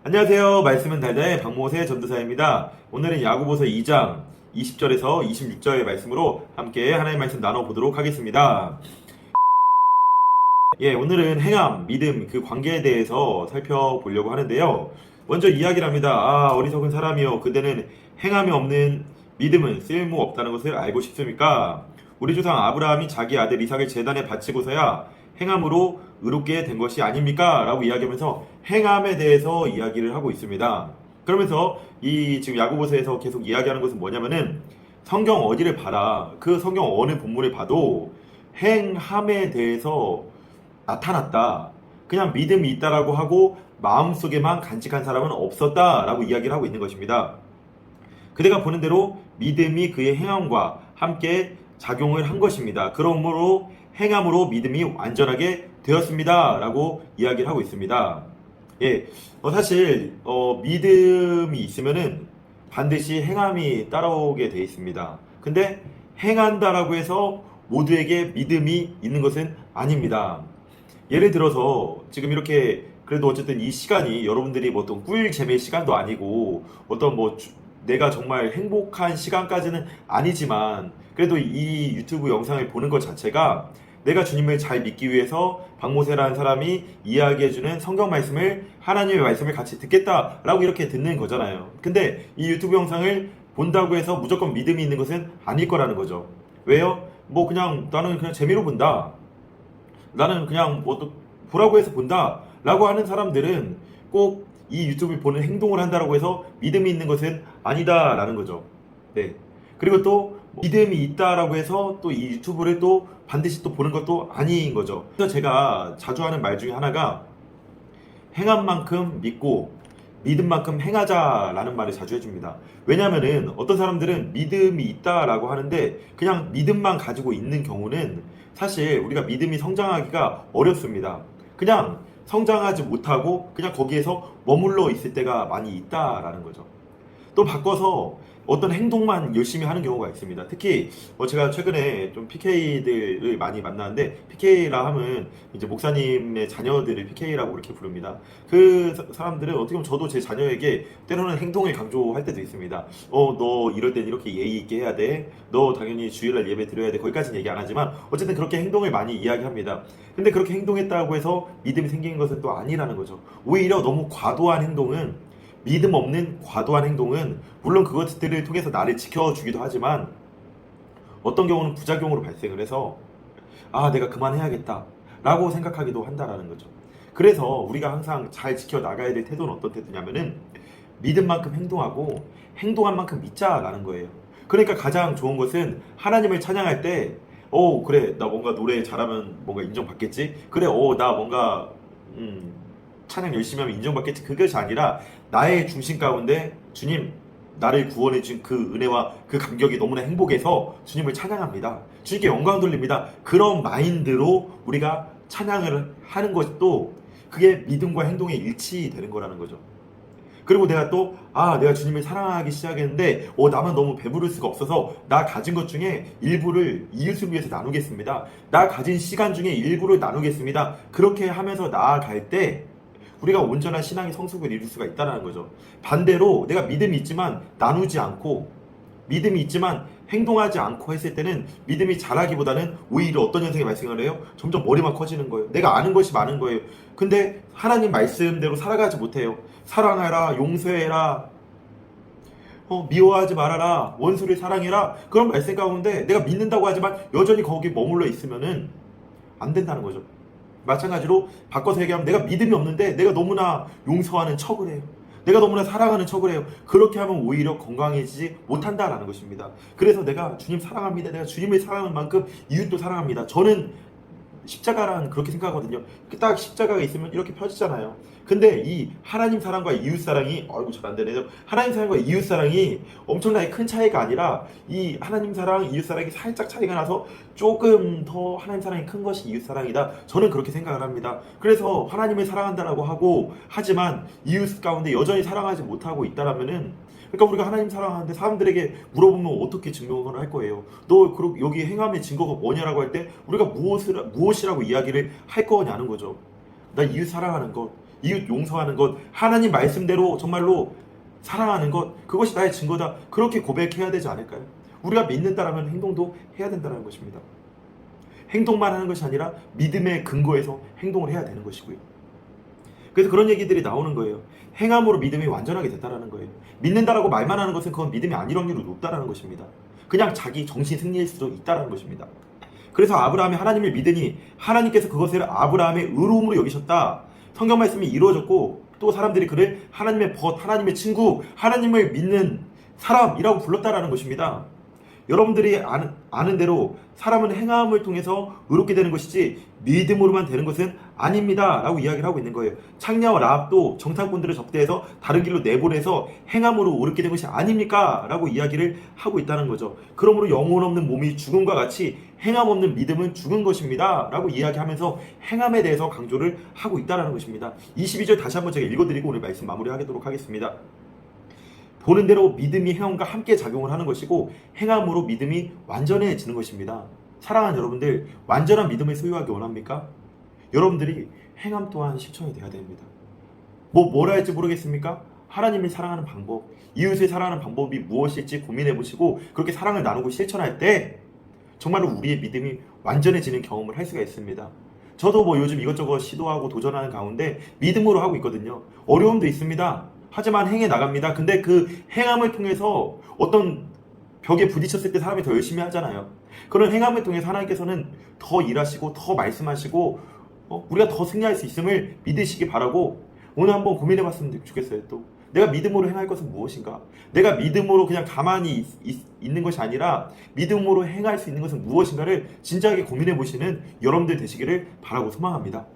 안녕하세요. 말씀은 달달의 박모세 전도사입니다. 오늘은 야고보서 2장 20절에서 26절의 말씀으로 함께 하나님의 말씀 나눠보도록 하겠습니다. 오늘은 행함, 믿음, 그 관계에 대해서 살펴보려고 하는데요. 먼저 이야기를 합니다. 어리석은 사람이여, 그대는 행함이 없는 믿음은 쓸모없다는 것을 알고 싶습니까? 우리 조상 아브라함이 자기 아들 이삭을 제단에 바치고서야 행함으로 의롭게 된 것이 아닙니까? 라고 이야기하면서 행함에 대해서 이야기를 하고 있습니다. 그러면서 이 지금 야고보서에서 계속 이야기하는 것은 뭐냐면은 성경 어디를 봐라. 그 성경 어느 본문을 봐도 행함에 대해서 나타났다. 그냥 믿음이 있다라고 하고 마음속에만 간직한 사람은 없었다라고 이야기를 하고 있는 것입니다. 그대가 보는 대로 믿음이 그의 행함과 함께 작용을 한 것입니다. 그러므로 행함으로 믿음이 완전하게 되었습니다. 라고 이야기를 하고 있습니다. 사실 믿음이 있으면은 반드시 행함이 따라오게 되어 있습니다. 근데 행한다라고 해서 모두에게 믿음이 있는 것은 아닙니다. 예를 들어서 지금 이렇게 그래도 어쨌든 이 시간이 여러분들이 뭐 어떤 꿀잼의 시간도 아니고 어떤 내가 정말 행복한 시간까지는 아니지만 그래도 이 유튜브 영상을 보는 것 자체가 내가 주님을 잘 믿기 위해서 박모세라는 사람이 이야기해주는 성경 말씀을, 하나님의 말씀을 같이 듣겠다라고 이렇게 듣는 거잖아요. 근데 이 유튜브 영상을 본다고 해서 무조건 믿음이 있는 것은 아닐 거라는 거죠. 왜요? 나는 그냥 재미로 본다. 나는 그냥 보라고 해서 본다 라고 하는 사람들은 꼭 이 유튜브를 보는 행동을 한다라고 해서 믿음이 있는 것은 아니다 라는 거죠. 그리고 또 믿음이 있다라고 해서 또 이 유튜브를 또 반드시 또 보는 것도 아닌 거죠. 그래서 제가 자주 하는 말 중에 하나가 행한 만큼 믿고 믿은 만큼 행하자라는 말을 자주 해줍니다. 왜냐면은 어떤 사람들은 믿음이 있다라고 하는데 그냥 믿음만 가지고 있는 경우는 사실 우리가 믿음이 성장하기가 어렵습니다. 그냥 성장하지 못하고 그냥 거기에서 머물러 있을 때가 많이 있다라는 거죠. 또 바꿔서 어떤 행동만 열심히 하는 경우가 있습니다. 특히 제가 최근에 좀 PK들을 많이 만나는데, PK라 하면 이제 목사님의 자녀들을 PK라고 이렇게 부릅니다. 그 사람들은 어떻게 보면 저도 제 자녀에게 때로는 행동을 강조할 때도 있습니다. 너 이럴 땐 이렇게 예의 있게 해야 돼. 너 당연히 주일날 예배 드려야 돼. 거기까지는 얘기 안 하지만 어쨌든 그렇게 행동을 많이 이야기합니다. 근데 그렇게 행동했다고 해서 믿음이 생기는 것은 또 아니라는 거죠. 오히려 너무 과도한 행동은, 믿음 없는 과도한 행동은 물론 그것들을 통해서 나를 지켜주기도 하지만 어떤 경우는 부작용으로 발생을 해서 내가 그만해야겠다 라고 생각하기도 한다라는 거죠. 그래서 우리가 항상 잘 지켜나가야 될 태도는 어떤 태도냐면은 믿은 만큼 행동하고 행동한 만큼 믿자라는 거예요. 그러니까 가장 좋은 것은 하나님을 찬양할 때 그래, 나 뭔가 노래 잘하면 뭔가 인정받겠지. 그래, 나 뭔가 찬양 열심히 하면 인정받겠지. 그것이 아니라 나의 중심 가운데 주님, 나를 구원해 준 그 은혜와 그 감격이 너무나 행복해서 주님을 찬양합니다. 주님께 영광 돌립니다. 그런 마인드로 우리가 찬양을 하는 것도 그게 믿음과 행동의 일치되는 거라는 거죠. 그리고 내가 또 내가 주님을 사랑하기 시작했는데 나만 너무 배부를 수가 없어서 나 가진 것 중에 일부를 이웃을 위해서 나누겠습니다. 나 가진 시간 중에 일부를 나누겠습니다. 그렇게 하면서 나아갈 때 우리가 온전한 신앙의 성숙을 이룰 수가 있다는 거죠. 반대로 내가 믿음이 있지만 나누지 않고, 믿음이 있지만 행동하지 않고 했을 때는 믿음이 자라기보다는 오히려 어떤 현상이 발생을 해요? 점점 머리만 커지는 거예요. 내가 아는 것이 많은 거예요. 근데 하나님 말씀대로 살아가지 못해요. 사랑해라, 용서해라, 미워하지 말아라, 원수를 사랑해라, 그런 말씀 가운데 내가 믿는다고 하지만 여전히 거기 머물러 있으면은 안 된다는 거죠. 마찬가지로 바꿔서 얘기하면 내가 믿음이 없는데 내가 너무나 용서하는 척을 해요. 내가 너무나 사랑하는 척을 해요. 그렇게 하면 오히려 건강해지지 못한다라는 것입니다. 그래서 내가 주님 사랑합니다. 내가 주님을 사랑하는 만큼 이웃도 사랑합니다. 저는 십자가란 그렇게 생각하거든요. 딱 십자가가 있으면 이렇게 펴지잖아요. 근데 이 하나님 사랑과 이웃 사랑이 잘 안 되네요. 하나님 사랑과 이웃 사랑이 엄청나게 큰 차이가 아니라 이 하나님 사랑, 이웃 사랑이 살짝 차이가 나서 조금 더 하나님 사랑이 큰 것이 이웃 사랑이다. 저는 그렇게 생각을 합니다. 그래서 하나님을 사랑한다라고 하고 하지만 이웃 가운데 여전히 사랑하지 못하고 있다라면은, 그러니까 우리가 하나님 사랑하는데 사람들에게 물어보면 어떻게 증명을 할 거예요? 너 그럼 여기 행함의 증거가 뭐냐라고 할 때 우리가 무엇이라고 이야기를 할 거냐는 거죠. 나 이웃 사랑하는 것, 이웃 용서하는 것, 하나님 말씀대로 정말로 사랑하는 것, 그것이 나의 증거다. 그렇게 고백해야 되지 않을까요? 우리가 믿는다라면 행동도 해야 된다는 것입니다. 행동만 하는 것이 아니라 믿음의 근거에서 행동을 해야 되는 것이고요. 그래서 그런 얘기들이 나오는 거예요. 행함으로 믿음이 완전하게 됐다라는 거예요. 믿는다라고 말만 하는 것은 그건 믿음이 아닐 확률이 높다라는 것입니다. 그냥 자기 정신 승리일 수도 있다라는 것입니다. 그래서 아브라함이 하나님을 믿으니 하나님께서 그것을 아브라함의 의로움으로 여기셨다. 성경 말씀이 이루어졌고 또 사람들이 그를 하나님의 벗, 하나님의 친구, 하나님을 믿는 사람이라고 불렀다라는 것입니다. 여러분들이 아는 대로 사람은 행함을 통해서 의롭게 되는 것이지 믿음으로만 되는 것은 아닙니다 라고 이야기를 하고 있는 거예요. 창녀와 라합도 정탐꾼들을 접대해서 다른 길로 내보내서 행함으로 의롭게 된 것이 아닙니까? 라고 이야기를 하고 있다는 거죠. 그러므로 영혼 없는 몸이 죽음과 같이 행함 없는 믿음은 죽은 것입니다 라고 이야기하면서 행함에 대해서 강조를 하고 있다는 것입니다. 22절 다시 한번 제가 읽어드리고 오늘 말씀 마무리하도록 하겠습니다. 보는 대로 믿음이 행함과 함께 작용을 하는 것이고 행함으로 믿음이 완전해지는 것입니다. 사랑하는 여러분들, 완전한 믿음을 소유하기 원합니까? 여러분들이 행함 또한 실천이 돼야 됩니다. 뭐라 할지 모르겠습니까? 하나님을 사랑하는 방법, 이웃을 사랑하는 방법이 무엇일지 고민해 보시고 그렇게 사랑을 나누고 실천할 때 정말로 우리의 믿음이 완전해지는 경험을 할 수가 있습니다. 저도 요즘 이것저것 시도하고 도전하는 가운데 믿음으로 하고 있거든요. 어려움도 있습니다. 하지만 행해 나갑니다. 근데 그 행함을 통해서 어떤 벽에 부딪혔을 때 사람이 더 열심히 하잖아요. 그런 행함을 통해서 하나님께서는 더 일하시고 더 말씀하시고 우리가 더 승리할 수 있음을 믿으시기 바라고 오늘 한번 고민해 봤으면 좋겠어요. 또 내가 믿음으로 행할 것은 무엇인가? 내가 믿음으로 그냥 가만히 있는 것이 아니라 믿음으로 행할 수 있는 것은 무엇인가를 진지하게 고민해 보시는 여러분들 되시기를 바라고 소망합니다.